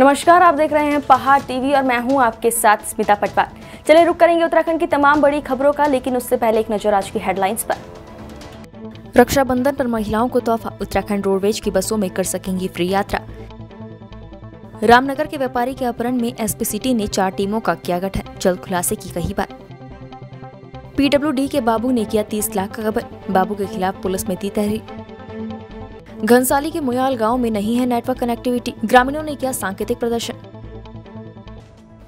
नमस्कार, आप देख रहे हैं पहाड़ टीवी और मैं हूं आपके साथ स्मिता पटवार। चलिए रुक करेंगे उत्तराखंड की तमाम बड़ी खबरों का, लेकिन उससे पहले एक नजर आज की हेडलाइंस पर। रक्षाबंधन पर महिलाओं को तोहफा, उत्तराखंड रोडवेज की बसों में कर सकेंगी फ्री यात्रा। रामनगर के व्यापारी के अपहरण में एसपी सिटी ने 4 टीमों का किया गठन, जल्द खुलासे की कही बात। पीडब्ल्यूडी के बाबू ने किया 30 लाख का गबन, बाबू के खिलाफ पुलिस में दी तहरीर। घनसाली के मुयाल गांव में नहीं है नेटवर्क कनेक्टिविटी, ग्रामीणों ने किया सांकेतिक प्रदर्शन।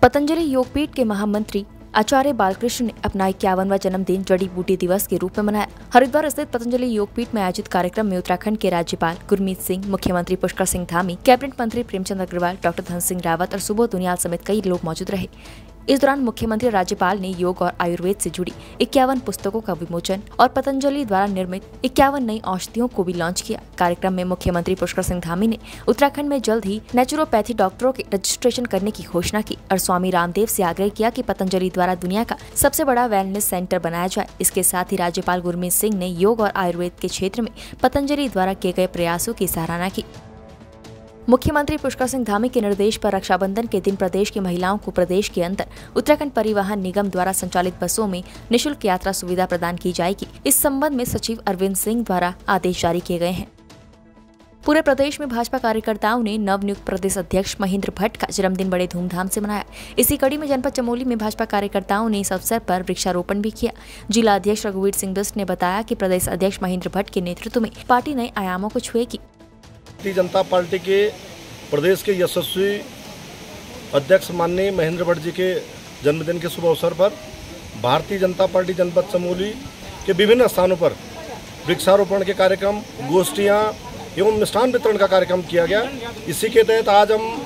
पतंजलि योगपीठ के महामंत्री आचार्य बालकृष्ण ने अपना 51वां जन्मदिन जड़ी बूटी दिवस के रूप में मनाया। हरिद्वार स्थित पतंजलि योगपीठ में आयोजित कार्यक्रम में उत्तराखंड के राज्यपाल गुरमीत सिंह, मुख्यमंत्री पुष्कर सिंह धामी, कैबिनेट मंत्री प्रेमचंद अग्रवाल, डॉक्टर धन सिंह रावत और सुबोध उनियाल समेत कई लोग मौजूद रहे। इस दौरान मुख्यमंत्री राज्यपाल ने योग और आयुर्वेद से जुड़ी 51 पुस्तकों का विमोचन और पतंजलि द्वारा निर्मित 51 नई औषधियों को भी लॉन्च किया। कार्यक्रम में मुख्यमंत्री पुष्कर सिंह धामी ने उत्तराखंड में जल्द ही नेचुरोपैथी डॉक्टरों के रजिस्ट्रेशन करने की घोषणा की और स्वामी रामदेव से आग्रह किया कि पतंजलि द्वारा दुनिया का सबसे बड़ा वेलनेस सेंटर बनाया जाए। इसके साथ ही राज्यपाल गुरमीत सिंह ने योग और आयुर्वेद के क्षेत्र में पतंजलि द्वारा किए गए प्रयासों की सराहना की। मुख्यमंत्री पुष्कर सिंह धामी के निर्देश पर रक्षाबंधन के दिन प्रदेश की महिलाओं को प्रदेश के अंदर उत्तराखंड परिवहन निगम द्वारा संचालित बसों में निःशुल्क यात्रा सुविधा प्रदान की जाएगी। इस संबंध में सचिव अरविंद सिंह द्वारा आदेश जारी किए गए हैं। पूरे प्रदेश में भाजपा कार्यकर्ताओं ने नवनियुक्त प्रदेश अध्यक्ष महेंद्र भट्ट का जन्मदिन बड़े धूमधाम से मनाया। इसी कड़ी में जनपद चमोली में भाजपा कार्यकर्ताओं ने इस अवसर पर वृक्षारोपण भी किया। जिला अध्यक्ष रघुवीर सिंह बिष्ट ने बताया कि प्रदेश अध्यक्ष महेंद्र भट्ट के नेतृत्व में पार्टी नए आयामों को छुएगी। भारतीय जनता पार्टी के प्रदेश के यशस्वी अध्यक्ष माननीय महेंद्र भट्ट जी के जन्मदिन के शुभ अवसर पर भारतीय जनता पार्टी जनपद चमोली के विभिन्न स्थानों पर वृक्षारोपण के कार्यक्रम, गोष्ठियां एवं मिष्ठान वितरण का कार्यक्रम किया गया। इसी के तहत आज हम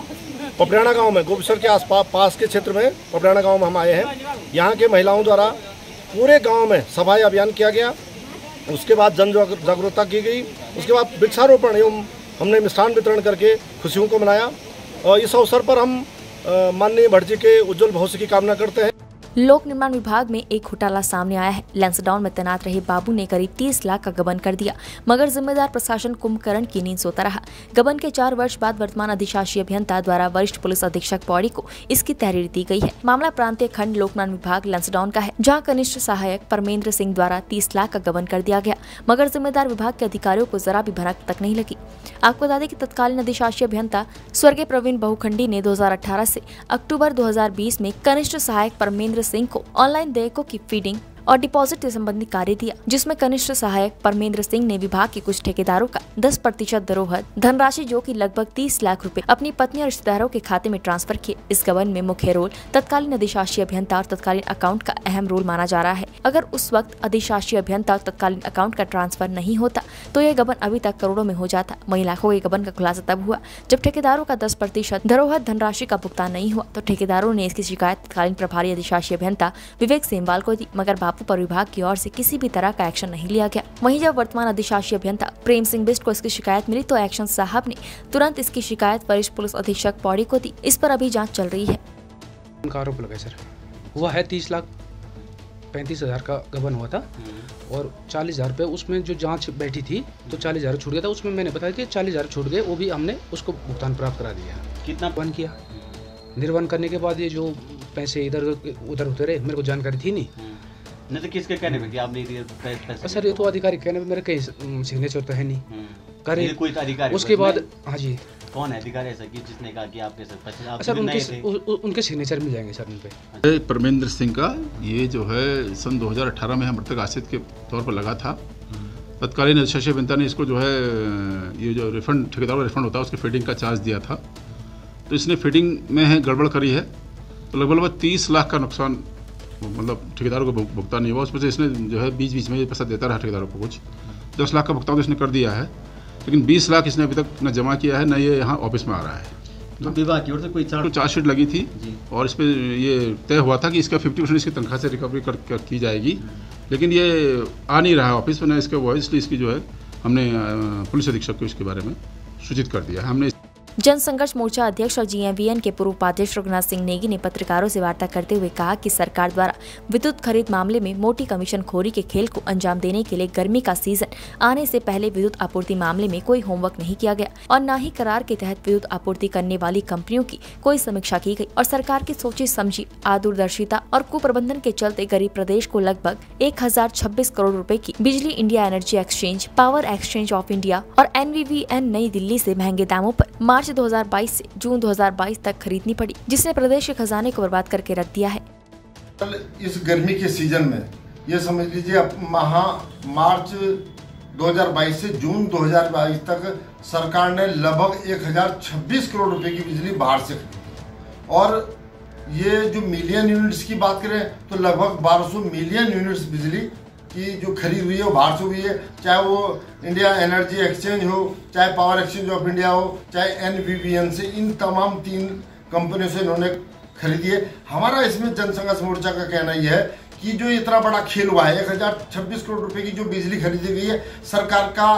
पपड़ियाना गांव में, गोपेश्वर के आसपास के क्षेत्र में पपड़ियाना गांव में हम आए हैं। यहाँ के महिलाओं द्वारा पूरे गाँव में सफाई अभियान किया गया। उसके बाद जन जागरूकता की गई। उसके बाद वृक्षारोपण एवं हमने मिष्ठान वितरण करके खुशियों को मनाया। और इस अवसर पर हम माननीय भट्ट जी के उज्जवल भविष्य की कामना करते हैं। लोक निर्माण विभाग में एक घोटाला सामने आया है। लैंसडाउन में तैनात रहे बाबू ने करीब 30 लाख का गबन कर दिया, मगर जिम्मेदार प्रशासन कुंभकर्ण की नींद सोता रहा। गबन के 4 वर्ष बाद वर्तमान अधिशासी अभियंता द्वारा वरिष्ठ पुलिस अधीक्षक पौड़ी को इसकी तहरीर दी गई है। मामला प्रांतीय खंड लोक निर्माण विभाग लैंसडाउन का है, जहाँ कनिष्ठ सहायक परमेंद्र सिंह द्वारा 30 लाख का गबन कर दिया गया, मगर जिम्मेदार विभाग के अधिकारियों को जरा भी भनक तक नहीं लगी। आपको बता दें कि तत्कालीन अधिशासी अभियंता स्वर्गीय प्रवीण बहुखंडी ने 2018 से अक्टूबर 2020 में कनिष्ठ सहायक परमेंद्र सिंह को ऑनलाइन देयकों की फीडिंग और डिपॉजिट से संबंधी कार्य दिया, जिसमें कनिष्ठ सहायक परमेंद्र सिंह ने विभाग के कुछ ठेकेदारों का 10% धरोहर धनराशि, जो कि लगभग 30 लाख रुपए, अपनी पत्नी और रिश्तेदारों के खाते में ट्रांसफर किए। इस गबन में मुख्य रोल तत्कालीन अधिशासी अभियंता और तत्कालीन अकाउंट का अहम रोल माना जा रहा है। अगर उस वक्त अधिशासी अभियंता और तत्कालीन अकाउंट का ट्रांसफर नहीं होता तो यह गबन अभी तक करोड़ों में हो जाता। वहीं लाखों के गबन का खुलासा तब हुआ जब ठेकेदारों का 10% धरोहर धनराशि का भुगतान नहीं हुआ, तो ठेकेदारों ने इसकी शिकायत तत्कालीन प्रभारी अधिशासी अभियंता विवेक सेमवाल को दी, मगर बापू पर विभाग की ओर से किसी भी तरह का एक्शन नहीं लिया गया। वहीं जब वर्तमान अधिशासी अभियंता प्रेम सिंह बिष्ट को इसकी शिकायत मिली तो एक्शन साहब ने तुरंत इसकी शिकायत वरिष्ठ पुलिस अधीक्षक पौड़ी को दी। इस पर अभी जांच चल रही है। उनका आरोप लगा सर, हुआ है 30,35,000 का गबन हुआ था और 40,000 रुपये उसमें जो जांच बैठी थी तो 40,000 छूट गया था। उसमें मैंने बताया कि 40,000 छूट गए, वो भी हमने उसको भुगतान प्राप्त करा दिया। कितना वन किया, निर्वन करने के बाद ये जो पैसे इधर उधर होते रहे, मेरे को जानकारी थी नहीं तो किसके कहने पे कि आपने पैसे? सर ये तो अधिकारी कहने पे, मेरे कहीं सिग्नेचर तो है नहीं करे कोई अधिकारी। उसके बाद हाँ जी, कौन है अधिकारी ऐसा कि जिसने कहा कि आपके सर उनके सिग्नेचर मिल जाएंगे सर उन पे। परमेंद्र सिंह का ये जो है सन 2018 में मृतक आश्रित के तौर पर लगा था। तत्कालीन अधिशासी अभियंता ने इसको जो है ये जो रिफंड, ठेकेदारों का रिफंड होता है उसके फीडिंग का चार्ज दिया था, तो इसने फीडिंग में है गड़बड़ करी है, तो लगभग 30 लाख का नुकसान मतलब ठेकेदारों को भुगतान नहीं हुआ। उसमें से इसने जो है बीच में ये पैसा देता रहा ठेकेदारों को। कुछ 10 लाख का भुगतान तो इसने कर दिया है, लेकिन 20 लाख इसने अभी तक न जमा किया है, न ये यहाँ ऑफिस में आ रहा है। तो विभाग की ओर से कोई चार्जशीट लगी थी और इस पर ये तय हुआ था कि इसका 50% इसकी तनख्वाह से रिकवरी की जाएगी, लेकिन ये आ नहीं रहा है ऑफिस में, न इसका वो है, इसलिए इसकी जो है हमने पुलिस अधीक्षक को इसके बारे में सूचित कर दिया है। हमने जनसंघर्ष मोर्चा अध्यक्ष और GMVN के पूर्व उपाध्यक्ष रघुनाथ सिंह नेगी ने पत्रकारों से वार्ता करते हुए कहा कि सरकार द्वारा विद्युत खरीद मामले में मोटी कमीशन खोरी के खेल को अंजाम देने के लिए गर्मी का सीजन आने से पहले विद्युत आपूर्ति मामले में कोई होमवर्क नहीं किया गया और न ही करार के तहत विद्युत आपूर्ति करने वाली कंपनियों की कोई समीक्षा की गई और सरकार की सोची समझी दूरदर्शिता और कुप्रबंधन के चलते गरीब प्रदेश को लगभग 1026 करोड़ रुपए की बिजली India energy exchange, power exchange of India और NVVN नई दिल्ली से महंगे दामों पर मार्च 2022 से जून 2022 तक खरीदनी पड़ी, जिसने प्रदेश के खजाने को बर्बाद करके रख दिया है। इस गर्मी के सीजन में ये समझ लीजिए मार्च 2022 से जून 2022 तक सरकार ने लगभग 1026 करोड़ रुपए की बिजली बाहर से खरीदी और ये जो मिलियन यूनिट्स की बात करें तो लगभग 1200 मिलियन यूनिट्स बिजली की जो खरीद हुई है वो बाहर से हुई है, चाहे वो इंडिया एनर्जी एक्सचेंज हो, चाहे पावर एक्सचेंज ऑफ इंडिया हो, चाहे NVVN से, इन तमाम 3 कंपनियों से इन्होंने खरीदी है। हमारा इसमें जनसंघर्ष मोर्चा का कहना यह है कि जो इतना बड़ा खेल हुआ है, 1026 करोड़ रुपए की जो बिजली खरीदी गई है, सरकार का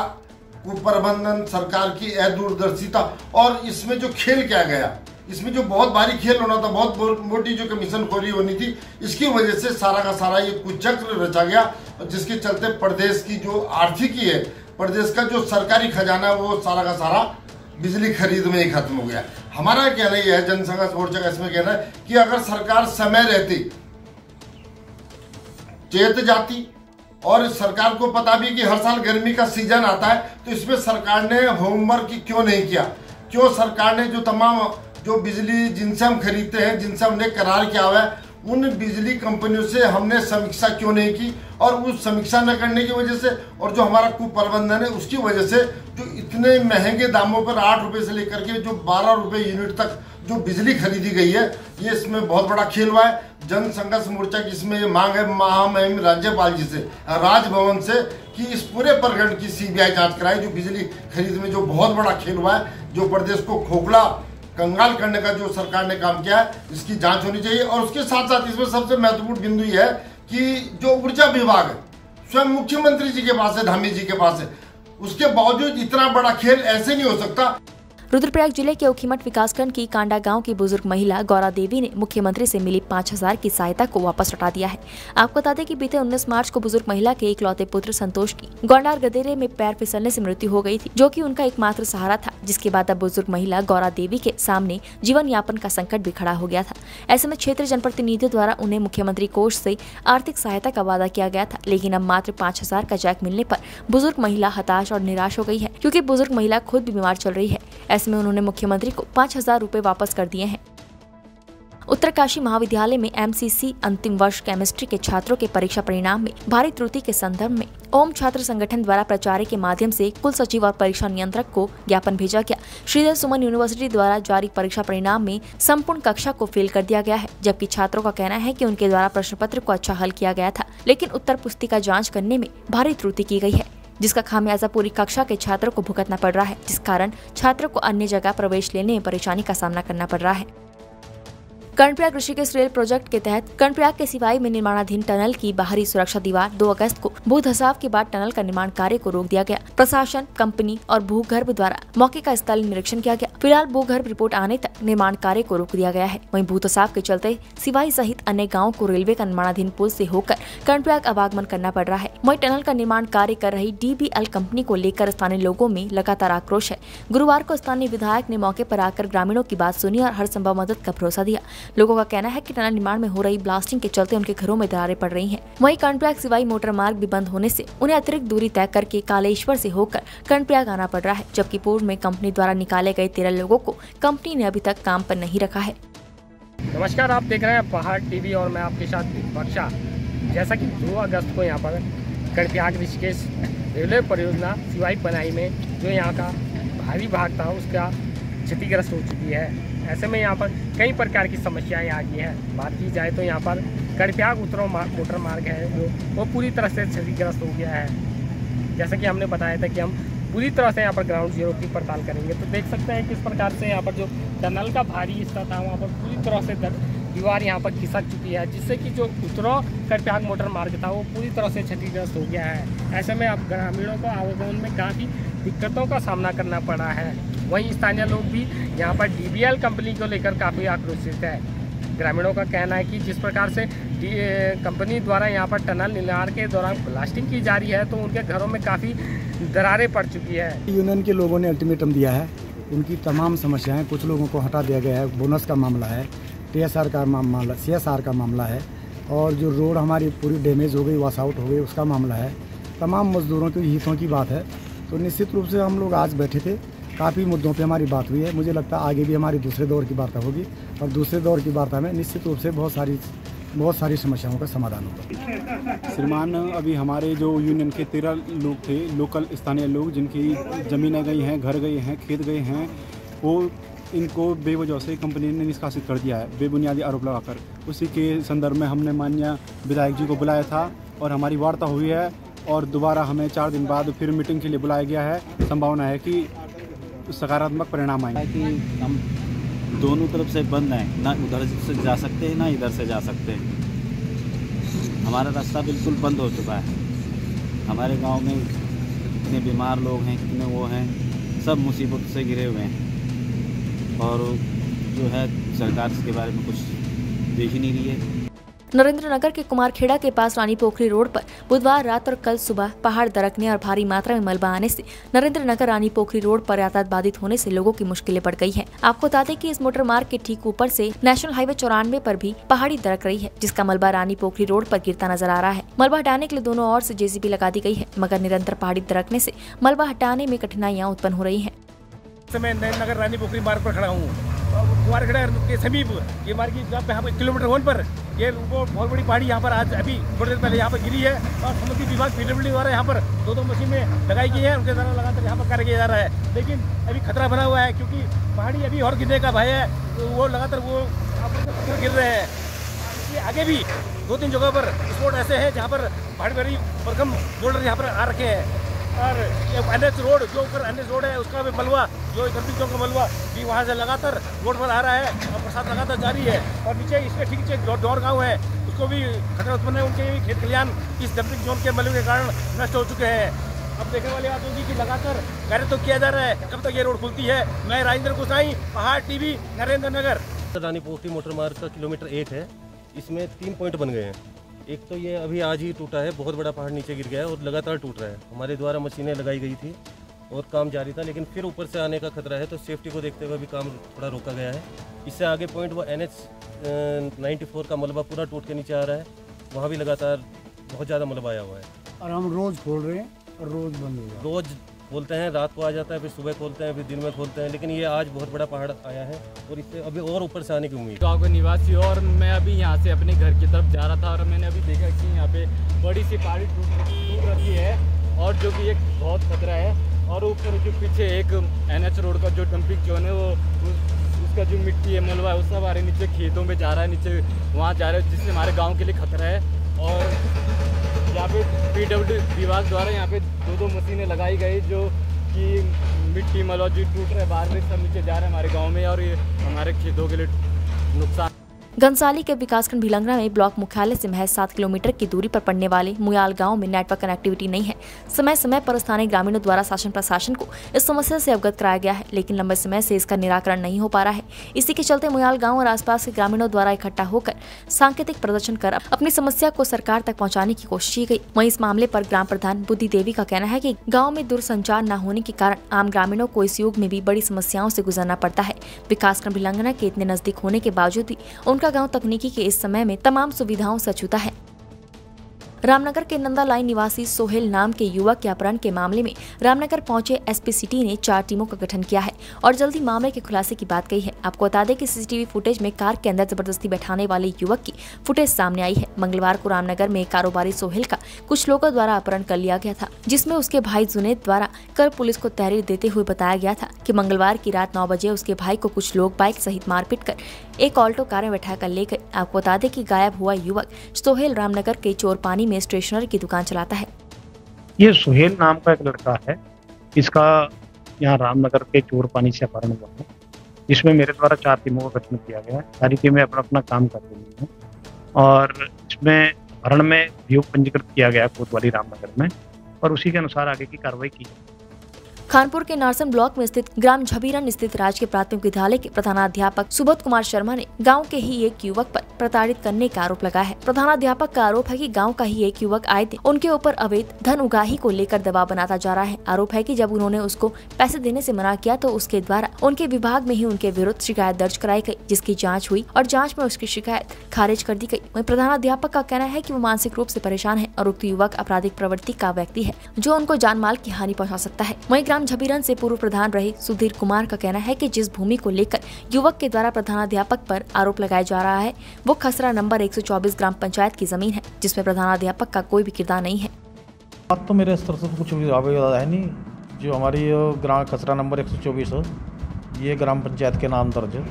कुप्रबंधन, सरकार की अदूरदर्शिता और इसमें जो खेल किया गया, इसमें जो बहुत भारी खेल होना था, बहुत मोटी जो कमीशन खोरी होनी थी, इसकी वजह से सारा का सारा ये कुचक्र रचा गया और जिसके चलते प्रदेश की जो आर्थिकी है, प्रदेश का जो सरकारी खजाना है, वो सारा का सारा बिजली खरीद में ही खत्म हो गया। हमारा कहना यह है, जनसंघर्ष मोर्चा का इसमें कहना है कि अगर सरकार समय रहती चेत जाती और सरकार को पता भी कि हर साल गर्मी का सीजन आता है, तो इसमें सरकार ने होमवर्क क्यों नहीं किया? क्यों सरकार ने जो तमाम जो बिजली जिनसे हम खरीदते हैं, जिनसे हमने करार किया हुआ है, उन बिजली कंपनियों से हमने समीक्षा क्यों नहीं की? और उस समीक्षा न करने की वजह से और जो हमारा कुप्रबंधन है उसकी वजह से जो इतने महंगे दामों पर 8 रुपए से लेकर के जो 12 रुपए यूनिट तक जो बिजली खरीदी गई है, ये इसमें बहुत बड़ा खेल हुआ है। जनसंघर्ष मोर्चा की इसमें ये मांग है महामहिम राज्यपाल जी से, राजभवन से, कि इस पूरे प्रकरण की CBI जांच कराए। जो बिजली खरीद में जो बहुत बड़ा खेल हुआ है, जो प्रदेश को खोखला कंगाल करने का जो सरकार ने काम किया है, इसकी जांच होनी चाहिए। और उसके साथ साथ इसमें सबसे महत्वपूर्ण बिंदु यह है कि जो ऊर्जा विभाग है स्वयं मुख्यमंत्री जी के पास है, धामी जी के पास है, उसके बावजूद इतना बड़ा खेल ऐसे नहीं हो सकता। रुद्रप्रयाग जिले के ओखीमठ विकासखंड की कांडा गांव की बुजुर्ग महिला गौरा देवी ने मुख्यमंत्री से मिली 5000 की सहायता को वापस लौटा दिया है। आपको बता दें कि बीते 19 मार्च को बुजुर्ग महिला के इकलौते पुत्र संतोष की गोंडार गदेरे में पैर फिसलने से मृत्यु हो गई थी, जो कि उनका एकमात्र सहारा था, जिसके बाद अब बुजुर्ग महिला गौरा देवी के सामने जीवन यापन का संकट भी खड़ा हो गया था। ऐसे में क्षेत्रीय जनप्रतिनिधियों द्वारा उन्हें मुख्यमंत्री कोष से आर्थिक सहायता का वादा किया गया था, लेकिन अब मात्र 5000 का चेक मिलने पर बुजुर्ग महिला हताश और निराश हो गई है, क्योंकि बुजुर्ग महिला खुद भी बीमार चल रही है। ऐसे में उन्होंने मुख्यमंत्री को 5000 रुपए वापस कर दिए हैं। उत्तरकाशी महाविद्यालय में MCC अंतिम वर्ष केमिस्ट्री के छात्रों के परीक्षा परिणाम में भारी त्रुटि के संदर्भ में ओम छात्र संगठन द्वारा प्रचार के माध्यम से कुल सचिव और परीक्षा नियंत्रक को ज्ञापन भेजा गया। श्रीधर सुमन यूनिवर्सिटी द्वारा जारी परीक्षा परिणाम में संपूर्ण कक्षा को फेल कर दिया गया है, जबकि छात्रों का कहना है कि उनके द्वारा प्रश्न पत्र को अच्छा हल किया गया था, लेकिन उत्तर पुस्तिका जाँच करने में भारी त्रुटि की गई है, जिसका खामियाजा पूरी कक्षा के छात्रों को भुगतना पड़ रहा है, जिस कारण छात्रों को अन्य जगह प्रवेश लेने में परेशानी का सामना करना पड़ रहा है। कर्णप्रयाग ऋषिकेश रेल प्रोजेक्ट के तहत कर्णप्रयाग के सिवाई में निर्माणाधीन टनल की बाहरी सुरक्षा दीवार 2 अगस्त को भू धसाव के बाद टनल का निर्माण कार्य को रोक दिया गया। प्रशासन, कंपनी और भूगर्भ द्वारा मौके का स्थल निरीक्षण किया गया। फिलहाल भूगर्भ रिपोर्ट आने तक निर्माण कार्य को रोक दिया गया है। वहीं भू धसाव के चलते सिवाई सहित अन्य गाँव को रेलवे का निर्माणाधीन पुल से होकर कर्णप्रयाग आवागमन करना पड़ रहा है। वहीं टनल का निर्माण कार्य कर रही DBL कंपनी को लेकर स्थानीय लोगों में लगातार आक्रोश है। गुरुवार को स्थानीय विधायक ने मौके पर आकर ग्रामीणों की बात सुनी और हर संभव मदद का भरोसा दिया। लोगों का कहना है कि टनल निर्माण में हो रही ब्लास्टिंग के चलते उनके घरों में दरारें पड़ रही हैं। वहीं कर्णप्रयाग सिवाई मोटर मार्ग भी बंद होने से उन्हें अतिरिक्त दूरी तय करके कालेश्वर से होकर कर्णप्रयाग आना पड़ रहा है, जबकि पूर्व में कंपनी द्वारा निकाले गए 13 लोगों को कंपनी ने अभी तक काम पर नहीं रखा है। नमस्कार, आप देख रहे हैं पहाड़ TV और मैं आपके साथ बख्शा। जैसा कि 2 अगस्त को यहाँ पर कर्णप्रयाग ऋषिकेश रेलवे परियोजना सिवाई बनाई में जो यहाँ का भारी भाग था उसका क्षतिग्रस्त हो चुकी है। ऐसे में यहाँ पर कई प्रकार की समस्याएं आ गई हैं। बात की जाए तो यहाँ पर कर्णप्रयाग उत्तरो मोटर मार्ग है जो वो पूरी तरह से क्षतिग्रस्त हो गया है। जैसा कि हमने बताया था कि हम पूरी तरह से यहाँ पर ग्राउंड जीरो की पड़ताल करेंगे, तो देख सकते हैं किस प्रकार से यहाँ पर जो टनल का भारी हिस्सा था वहाँ पर पूरी तरह से दीवार यहाँ पर खिसक चुकी है, जिससे कि जो उत्तरो कर्णप्रयाग मोटर मार्ग था वो पूरी तरह से क्षतिग्रस्त हो गया है। ऐसे में अब ग्रामीणों को आवागमन में काफ़ी दिक्कतों का सामना करना पड़ा है। वहीं स्थानीय लोग भी यहाँ पर DBL कंपनी को लेकर काफ़ी आक्रोशित है। ग्रामीणों का कहना है कि जिस प्रकार से कंपनी द्वारा यहाँ पर टनल निर्माण के दौरान ब्लास्टिंग की जा रही है तो उनके घरों में काफ़ी दरारें पड़ चुकी है। यूनियन के लोगों ने अल्टीमेटम दिया है, उनकी तमाम समस्याएं, कुछ लोगों को हटा दिया गया है, बोनस का मामला है, TSR का मामला, CSR का मामला है, और जो रोड हमारी पूरी डैमेज हो गई, वॉश आउट हो गई, उसका मामला है। तमाम मजदूरों के हितों की बात है। तो निश्चित रूप से हम लोग आज बैठे थे, काफ़ी मुद्दों पे हमारी बात हुई है। मुझे लगता है आगे भी हमारी दूसरे दौर की वार्ता होगी और दूसरे दौर की वार्ता में निश्चित रूप से बहुत सारी समस्याओं का समाधान होगा। श्रीमान, अभी हमारे जो यूनियन के 13 लोग थे, लोकल स्थानीय लोग, जिनकी ज़मीनें गई हैं, घर गए हैं, खेत गए हैं, वो इनको बेवजह से कंपनी ने निष्कासित कर दिया है, बेबुनियादी आरोप लगाकर। उसी के संदर्भ में हमने माननीय विधायक जी को बुलाया था और हमारी वार्ता हुई है और दोबारा हमें 4 दिन बाद फिर मीटिंग के लिए बुलाया गया है। संभावना है कि सकारात्मक परिणाम आएंगे। कि हम दोनों तरफ से बंद हैं, ना उधर से जा सकते हैं ना इधर से जा सकते हैं। हमारा रास्ता बिल्कुल बंद हो चुका है। हमारे गांव में कितने बीमार लोग हैं, कितने वो हैं, सब मुसीबत से घिरे हुए हैं और जो है सरकार इसके बारे में कुछ देख ही नहीं रही है। नरेंद्रनगर के कुमारखेड़ा के पास रानी पोखरी रोड पर बुधवार रात और कल सुबह पहाड़ दरकने और भारी मात्रा में मलबा आने से नरेंद्रनगर रानी पोखरी रोड पर यातायात बाधित होने से लोगों की मुश्किलें बढ़ गई हैं। आपको बता दें कि इस मोटर मार्ग के ठीक ऊपर से नेशनल हाईवे 94 पर भी पहाड़ी दरक रही है, जिसका मलबा रानी पोखरी रोड पर गिरता नजर आ रहा है। मलबा हटाने के लिए दोनों ओर से JCB लगा दी गई है, मगर निरंतर पहाड़ी दरकने से मलबा हटाने में कठिनाइयाँ उत्पन्न हो रही है। मैं नरेंद्रनगर रानी पोखरी मार्ग पर खड़ा हूँ। कुमारखेड़ा के समीप ये मार्ग की यहाँ पर किलोमीटर 1 पर ये बहुत बड़ी पहाड़ी यहाँ पर आज अभी थोड़ी देर पहले यहाँ पर गिरी है और समुद्री विभाग PWD द्वारा यहाँ पर 2 मशीनें लगाई गई है, उनके द्वारा लगातार यहाँ पर कार्य किया जा रहा है। लेकिन अभी खतरा बना हुआ है क्योंकि पहाड़ी अभी और गिरने का भय है, तो वो लगातार पत्थर गिर रहे हैं। इसलिए आगे भी 2-3 जगह पर स्पॉट ऐसे हैं जहाँ पर भारी भरकम बोल्डर यहाँ पर आ रखे हैं और NH रोड जो ऊपर NH रोड है उसका भी मलबा, जो डंपिंग जोन का मलबा भी वहाँ से लगातार रोड पर आ रहा है और बरसात लगातार जारी है। और नीचे इसके ठीक नीचे डोर गाँव है, उसको भी खतरा उत्पन्न है। उनके भी खेत खलिहान इस डंपिंग जोन के मलबे के कारण नष्ट हो चुके हैं। अब देखने वाली बात होगी कि लगातार कार्य तो किया जा रहा है, कब तक ये रोड खुलती है। मैं राजेंद्र गोसाई, पहाड़ TV, नरेंद्रनगर। रानी पोखरी मोटर मार्ग का किलोमीटर 1 है, इसमें 3 पॉइंट बन गए हैं। एक तो ये अभी आज ही टूटा है, बहुत बड़ा पहाड़ नीचे गिर गया है और लगातार टूट रहा है। हमारे द्वारा मशीनें लगाई गई थी और काम जारी था, लेकिन फिर ऊपर से आने का खतरा है, तो सेफ्टी को देखते हुए भी काम थोड़ा रोका गया है। इससे आगे पॉइंट वो NH 94 का मलबा पूरा टूट के नीचे आ रहा है, वहाँ भी लगातार बहुत ज़्यादा मलबा आया हुआ है। और हम रोज़ खोल रहे हैं और रोज़ बंद हो रहा है। रोज़ खोलते हैं, रात को आ जाता है, फिर सुबह खोलते हैं, फिर दिन में खोलते हैं, लेकिन ये आज बहुत बड़ा पहाड़ आया है और इससे अभी और ऊपर से आने की उम्मीद। गाँव का निवासी और मैं अभी यहाँ से अपने घर की तरफ जा रहा था और मैंने अभी देखा कि यहाँ पे बड़ी सी पहाड़ी टूट रही है और जो कि एक बहुत खतरा है। और ऊपर जो पीछे एक NH रोड का जो डंपिंग जोन है, वो उसका जो मिट्टी है, मलबा है, वो सब हमारे नीचे खेतों में जा रहा है, नीचे वहाँ जा रहा है, जिससे हमारे गाँव के लिए खतरा है। और यहाँ पे PWD विभाग द्वारा यहाँ पे 2 मशीनें लगाई गई जो कि मिट्टी मलबा जो टूट रहा है बाहर में सब नीचे जा रहा है हमारे गांव में और ये हमारे खेतों के लिए नुकसान। घनसाली के विकासखंड भिलंगरा में ब्लॉक मुख्यालय से महज 7 किलोमीटर की दूरी पर पड़ने वाले मुयाल गांव में नेटवर्क कनेक्टिविटी नहीं है। समय समय पर स्थानीय ग्रामीणों द्वारा शासन प्रशासन को इस समस्या से अवगत कराया गया है, लेकिन लंबे समय से इसका निराकरण नहीं हो पा रहा है। इसी के चलते मुयाल गांव और आसपास के ग्रामीणों द्वारा इकट्ठा होकर सांकेतिक प्रदर्शन कर अपनी समस्या को सरकार तक पहुँचाने की कोशिश की गयी। वहीं इस मामले पर ग्राम प्रधान बुद्धि देवी का कहना है कि गाँव में दूरसंचार न होने के कारण आम ग्रामीणों को इस युग में भी बड़ी समस्याओं से गुजरना पड़ता है। विकासखंड भिलंगरा के इतने नजदीक होने के बावजूद भी उनका गाँव तकनीकी के इस समय में तमाम सुविधाओं से अछूता है। रामनगर के नंदा लाइन निवासी सोहेल नाम के युवक के अपहरण के मामले में रामनगर पहुंचे SP सिटी ने 4 टीमों का गठन किया है और जल्दी मामले के खुलासे की बात कही है। आपको बता दें कि CCTV फुटेज में कार के अंदर जबरदस्ती बैठाने वाले युवक की फुटेज सामने आई है। मंगलवार को रामनगर में कारोबारी सोहेल का कुछ लोगों द्वारा अपहरण कर लिया गया था, जिसमें उसके भाई जुनेद द्वारा कर पुलिस को तहरीर देते हुए बताया गया था कि मंगलवार की रात 9 बजे उसके भाई को कुछ लोग बाइक सहित मारपीट कर एक ऑल्टो कार में बैठा कर ले गए। आपको बता दें कि गायब हुआ युवक सोहेल रामनगर के चोरपानी में स्टेशनरी की दुकान चलाता है। ये सुहेल नाम का एक लड़का है, इसका यहाँ रामनगर के चोरपानी से अपहरण हुआ है। इसमें मेरे द्वारा 4 टीमों का गठन किया गया है। सारी टीमें अपना अपना काम कर रही हैं और इसमें अपहरण में अभियोग पंजीकृत किया गया कोतवाली रामनगर में और उसी के अनुसार आगे की कार्रवाई की जाए। खानपुर के नारसन ब्लॉक में स्थित ग्राम झबीरन स्थित राजकीय प्राथमिक विद्यालय के प्रधानाध्यापक सुबोध कुमार शर्मा ने गांव के ही एक युवक पर प्रताड़ित करने का आरोप लगाया है। प्रधानाध्यापक का आरोप है कि गांव का ही एक युवक आए दिन उनके ऊपर अवैध धन उगाही को लेकर दबाव बनाता जा रहा है। आरोप है कि जब उन्होंने उसको पैसे देने से मना किया तो उसके द्वारा उनके विभाग में ही उनके विरुद्ध शिकायत दर्ज कराई गई, जिसकी जाँच हुई और जाँच में उसकी शिकायत खारिज कर दी गयी। वहीं प्रधानाध्यापक का कहना है कि वो मानसिक रूप से परेशान है और उक्त युवक आपराधिक प्रवृत्ति का व्यक्ति है जो उनको जान माल की हानि पहुँचा सकता है। वहीं ग्राम झबीरन से पूर्व प्रधान रहे सुधीर कुमार का कहना है कि जिस भूमि को लेकर युवक के द्वारा प्रधानाध्यापक पर आरोप लगाया जा रहा है वो खसरा नंबर 124 ग्राम पंचायत की जमीन है, जिसमें प्रधानाध्यापक का कोई भी किरदार नहीं है। बात तो मेरे स्तर से कुछ भी है नहीं। जो हमारी ग्राम खसरा नंबर 124 है, ये ग्राम पंचायत के नाम दर्ज है।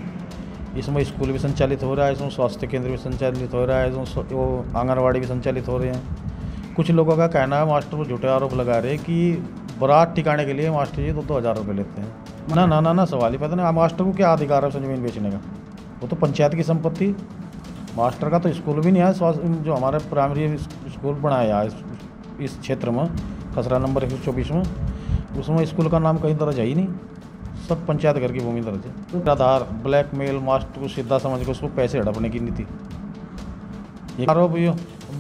इसमें स्कूल भी संचालित हो रहा है, इसमें स्वास्थ्य केंद्र भी संचालित हो रहा है, इसमें वो आंगनवाड़ी भी संचालित हो रहे हैं। कुछ लोगों का कहना है मास्टर को झूठे आरोप लगा रहे कि बरात ठिकाने के लिए मास्टर जी 2,000 रुपये लेते हैं। ना ना ना ना सवाल ही पता नहीं, मास्टर को क्या अधिकार है जमीन बेचने का? वो तो पंचायत की संपत्ति। मास्टर का तो स्कूल भी नहीं है। जो हमारे प्राइमरी स्कूल बनाया है इस क्षेत्र में खसरा नंबर 124 में, उसमें स्कूल का नाम कहीं दर्ज है ही नहीं, सब पंचायत घर की भूमि दर्ज है। आधार ब्लैकमेल मास्टर को सीधा समझ कर उसको पैसे हड़पने की नीति। आरोप ये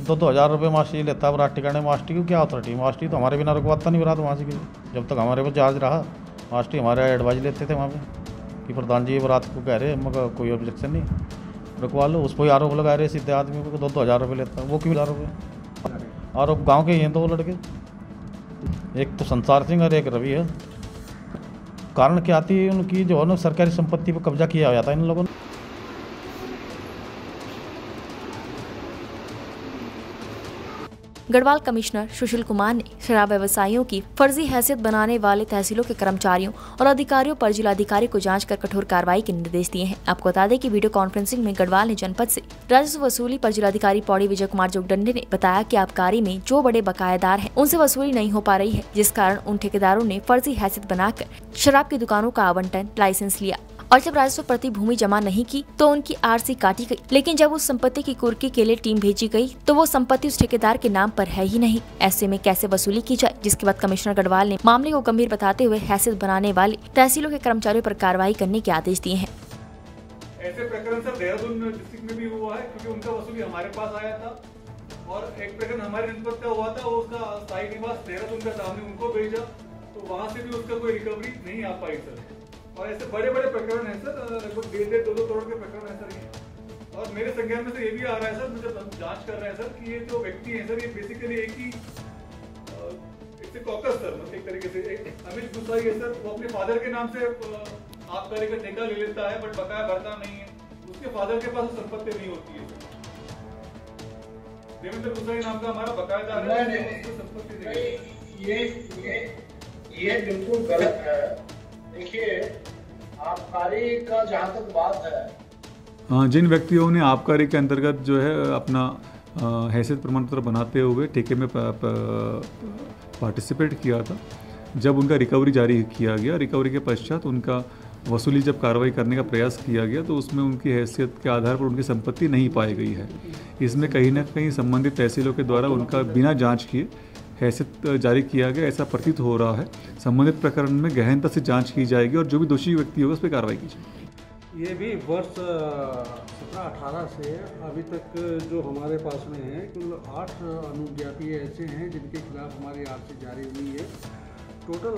2,000 रुपये मास्टर जी लेता है बरात ठिकाने। मास्टर की क्या अथॉरिटी? मास्टर तो हमारे बिना रुकवाता नहीं बरात वहाँ से। जब तक हमारे पास चार्ज रहा मास्टर हमारे एडवाइज लेते थे वहाँ पे कि प्रधान जी बरात को कह रहे मगर कोई ऑब्जेक्शन नहीं, रुकवा लो। उस पर ही आरोप लगा रहे सीधे आदमी को 2,000 रुपये लेता है। वो क्यों आरोप है? आरोप गाँव के ही हैं 2 लड़के, एक तो संसार सिंह और एक रवि है। कारण क्या आती है उनकी जो है ना सरकारी संपत्ति पर कब्जा किया जाता है इन लोगों ने। गढ़वाल कमिश्नर सुशील कुमार ने शराब व्यवसायियों की फर्जी हैसियत बनाने वाले तहसीलों के कर्मचारियों और अधिकारियों पर जिलाधिकारी को जांच कर कठोर कार्रवाई के निर्देश दिए हैं। आपको बता दें कि वीडियो कॉन्फ्रेंसिंग में गढ़वाल ने जनपद से राजस्व वसूली पर जिलाधिकारी पौड़ी विजय कुमार जोगदंडे ने बताया कि आबकारी में जो बड़े बकायेदार हैं उनसे वसूली नहीं हो पा रही है, जिस कारण उन ठेकेदारों ने फर्जी हैसियत बनाकर शराब की दुकानों का आवंटन लाइसेंस लिया और जब राजस्व प्रति भूमि जमा नहीं की तो उनकी आरसी काटी गई। लेकिन जब उस संपत्ति की कुर्की के लिए टीम भेजी गई तो वो संपत्ति उस ठेकेदार के नाम पर है ही नहीं। ऐसे में कैसे वसूली की जाए? जिसके बाद कमिश्नर गढ़वाल ने मामले को गंभीर बताते हुए हैसियत बनाने वाले तहसीलों के कर्मचारियों पर कार्रवाई करने के आदेश दिए हैं। ऐसे प्रकरण सर देहरादून डिस्ट्रिक्ट में भी हुआ है, क्योंकि उनका वसूली हमारे पास आया था और एक प्रकरण हमारे जनपद का हुआ था, वो उसका स्थायी निवास देहरादून का था, हमने उनको भेजा तो वहाँ से भी उसका कोई रिकवरी नहीं आ पाई सर। और ऐसे बड़े बड़े प्रकरण हैं सर, लगभग 1.5-2 करोड़ के प्रकरण है सर ये। और मेरे संज्ञान में से ये भी आ रहा है सर, मुझे जांच कर रहे हैं सर कि ये जो व्यक्ति हैं सर ये बेसिकली एक ही कॉकस सर, मतलब एक तरीके से अमित गुसाई है सर, वो अपने फादर के नाम से आबकारी का ठेका ले लेता है बट बकाया भरता नहीं है। उसके फादर के पास संपत्ति नहीं होती है सर। देवेंद्र गुसाई नाम का हमारा बकायेदार है, संपत्ति नहीं। ये बिल्कुल गलत है। देखिए आबकारी का जहाँ तक बात है, जिन व्यक्तियों ने आबकारी के अंतर्गत जो है अपना हैसियत प्रमाण पत्र बनाते हुए ठेके में पार्टिसिपेट किया था, जब उनका रिकवरी जारी किया गया, रिकवरी के पश्चात उनका वसूली जब कार्रवाई करने का प्रयास किया गया तो उसमें उनकी हैसियत के आधार पर उनकी संपत्ति नहीं पाई गई है। इसमें कहीं ना कहीं संबंधित तहसीलों के द्वारा उनका बिना जाँच किए हैसियत जारी किया गया ऐसा प्रतीत हो रहा है। संबंधित प्रकरण में गहनता से जांच की जाएगी और जो भी दोषी व्यक्ति होगा उस पर कार्रवाई की जाएगी। ये भी वर्ष 17-18 से अभी तक जो हमारे पास में है कुल 8 अनुज्ञापी ऐसे हैं जिनके खिलाफ हमारी आरसी जारी हुई है। टोटल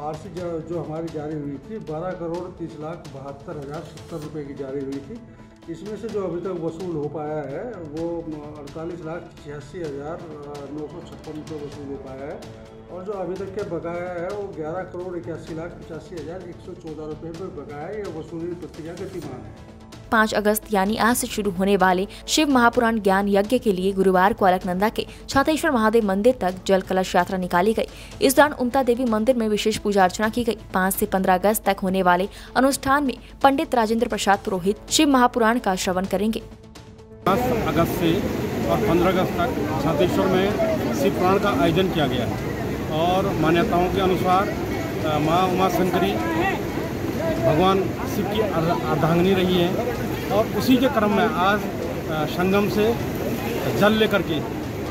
आरसी जो हमारी जारी हुई थी 12,30,72,070 रुपये की जारी हुई थी। इसमें से जो अभी तक वसूल हो पाया है वो 48,86,956 रुपये वसूल हो पाया है और जो अभी तक के बकाया है वो 11,81,85,114 रुपये पर बकाया है। यह वसूली प्रक्रिया गतिमान है। 5 अगस्त यानी आज से शुरू होने वाले शिव महापुराण ज्ञान यज्ञ के लिए गुरुवार को अलकनंदा के छातेश्वर महादेव मंदिर तक जल कलश यात्रा निकाली गई। इस दौरान उमता देवी मंदिर में विशेष पूजा अर्चना की गई। 5 से 15 अगस्त तक होने वाले अनुष्ठान में पंडित राजेंद्र प्रसाद पुरोहित शिव महापुराण का श्रवण करेंगे। 10 अगस्त से और 15 अगस्त तक छातेश्वर में शिव पुराण का आयोजन किया गया और मान्यताओं के अनुसार माँ उमा शंकरी भगवान शिव की अर्धांगिनी रही है और उसी के क्रम में आज संगम से जल लेकर के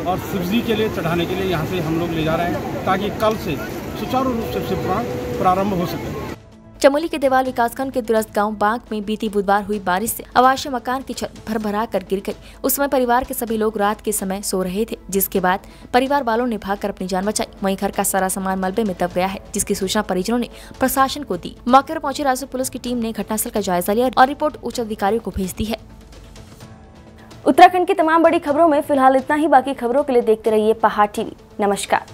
और शिव जी के लिए चढ़ाने के लिए यहाँ से हम लोग ले जा रहे हैं ताकि कल से सुचारू रूप से शिव पुराण प्रारंभ हो सके। चमोली के देवाल विकासखंड के दूरस्थ गांव बांक में बीती बुधवार हुई बारिश से आवासीय मकान की छत भरभरा कर गिर गई। उस समय परिवार के सभी लोग रात के समय सो रहे थे, जिसके बाद परिवार वालों ने भागकर अपनी जान बचाई। वहीं घर का सारा सामान मलबे में दब गया है, जिसकी सूचना परिजनों ने प्रशासन को दी। मौके पर पहुंची राजस्व पुलिस की टीम ने घटनास्थल का जायजा लिया और रिपोर्ट उच्च अधिकारियों को भेज दी है। उत्तराखंड की तमाम बड़ी खबरों में फिलहाल इतना ही। बाकी खबरों के लिए देखते रहिए पहाड़ टीवी। नमस्कार।